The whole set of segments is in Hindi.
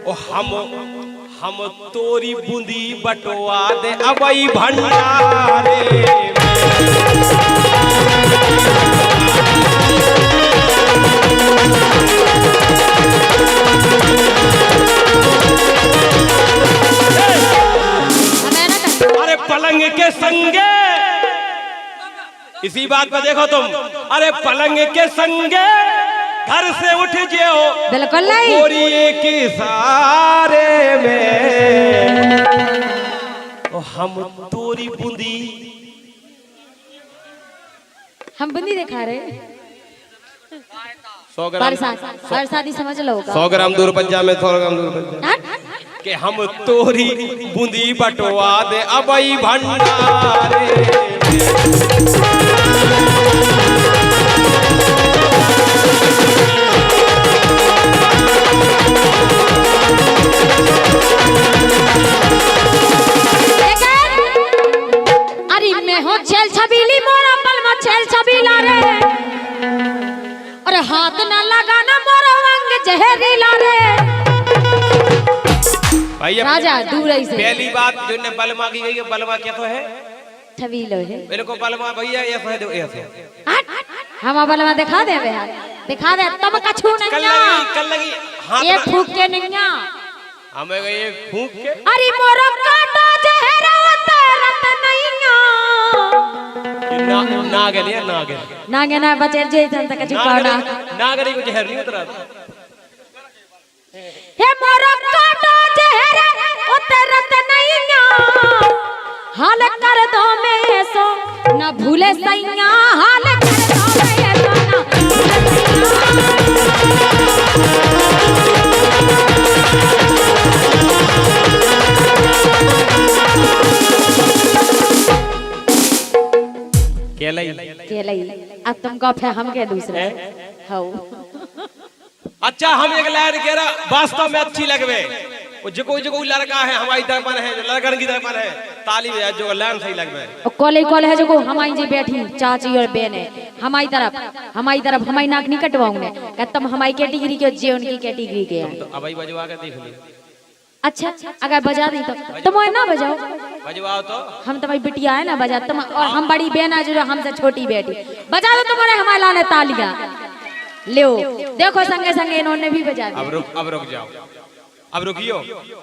ओ हम तोरी बूंदी बटवा दे अबई भंडारे अरे पलंग के संगे इसी बात पर देखो तुम, अरे पलंग के संगे घर से उठ जाओ बिल्कुल नहीं गोरी के सारे में ओ हम तोरी बूंदी हम बूंदी दिखा रहे 100 ग्राम बरसाती समझ लो 100 ग्राम दूर पंजा में 100 ग्राम दूर पंजा के हम तोरी बूंदी बटवा दे अबई भंडारे छेल छबीली मोरा पल में छेल छबीला रे और हाथ ना लगाना मोरा अंग जहरीला रे भैया राजा दूर ऐसे पहली बात जो ने बलमा की गई है बलमा क्या तो है छबीलो है मेरे को बलमा भैया ऐसे दो ऐसे हम बलमा दिखा दे यार दिखा दे तब कछु नहीं कल लगी हाथ एक फूंक के नहीं हमें एक फूंक के अरे मोरा काटा जहरा तरत नहीं नागे ना बचे जे तन तक चुकाना नागरी को जहर नहीं उतरा हे मोरा काटा जहरा उतरत नहीं हाल कर दो में सो न भूले सैया हाल कर दो में सो केलाई अब तुम कब है हम के दूसरे हाउ अच्छा हम एक लाइन कह रहा वास्तव में अच्छी लगवे वो जो लड़का है हमारी दर्पण है जो लड़कन की दर्पण है ताली बजा जो लाइन सही लगवे कॉलेज है जो हमारी जी बैठी चाची और बहन है हमारी तरफ हमारी नाक नहीं कटवाऊंगे कि तुम हमारी कैटेगरी के जे उनकी कैटेगरी के हैं तो अबई बजवा के देख ली अच्छा अगर बजा दी तो तुम ना बजाओ बजवाओ तो हम तुम्हारी बिटिया है ना बजा तुम और हम बड़ी बहन है जो हमसे छोटी बेटी बजा दो तुम्हारे हमारे लाने तालियां लो देखो संगे संगे इन्होंने भी बजा दी अब रुक जाओ अब रुकियो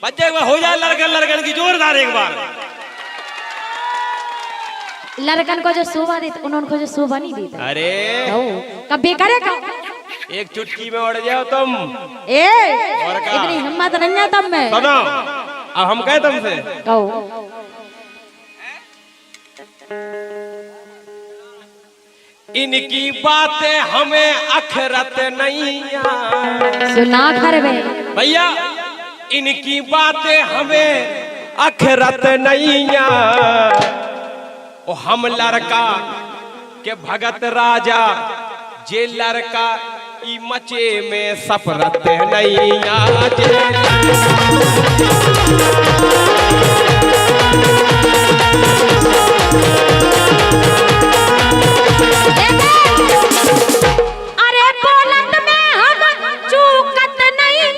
बच्चे हो जाए लड़कन की जोरदार एक बार लड़कन को जो शोभा देते उन्होंने को जो शोभा नहीं देता अरे कब बेकार है एक चुटकी में उड़ जाओ तुम इतनी हिम्मत नहीं है तुम में सुनो अब हम कहे तुमसे कहो इनकी बातें हमें अखरत नहीं सुना कर भैया इनकी बातें हमें अखरत नहीं ओ हम लड़का के भगत राजा जे लड़का ई मचे में सफरत नहीं अरे बोलत में हम चूकत नहीं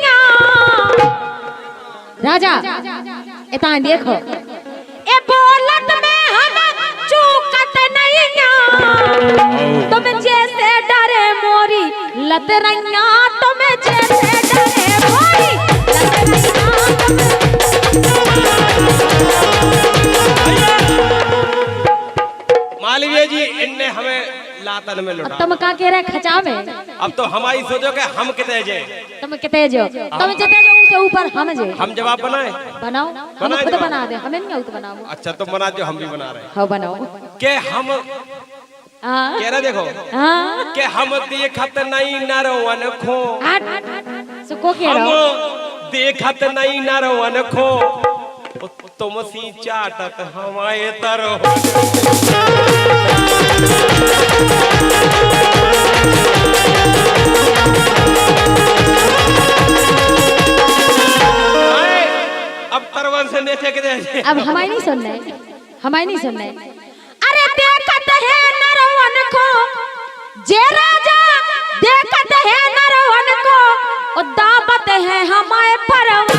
राजा इतना देखो ए बोलत में हम चूकत नहीं तुम जैसे डरे मोरी लतरैया तुम जैसे डरे मोरी मालवीय जी इनने हमें लातन में लुटा तुम का कह रहे खचा में अब तो हमारी सोचो कि हम कितने जे तुम कितने जो तुम जितने जो उससे ऊपर हम जे हम जवाब बनाए बनाओ हम खुद बना दे हमें नहीं आउत बनाओ अच्छा तुम बना दो हम भी बना रहे हाँ बनाओ के हम कह रहे देखो के हम देखत नहीं नरवन खो सुको कह हम रहा देखत नहीं नरवन खो तुम सी चाटत हमारे तरह अब तरवन से नीचे के अब हमारी नहीं सुनना है हमारी नहीं सुनना है अरे देखत है नरवन को जे राजा देखत है नरवन को दावत है हमारे परम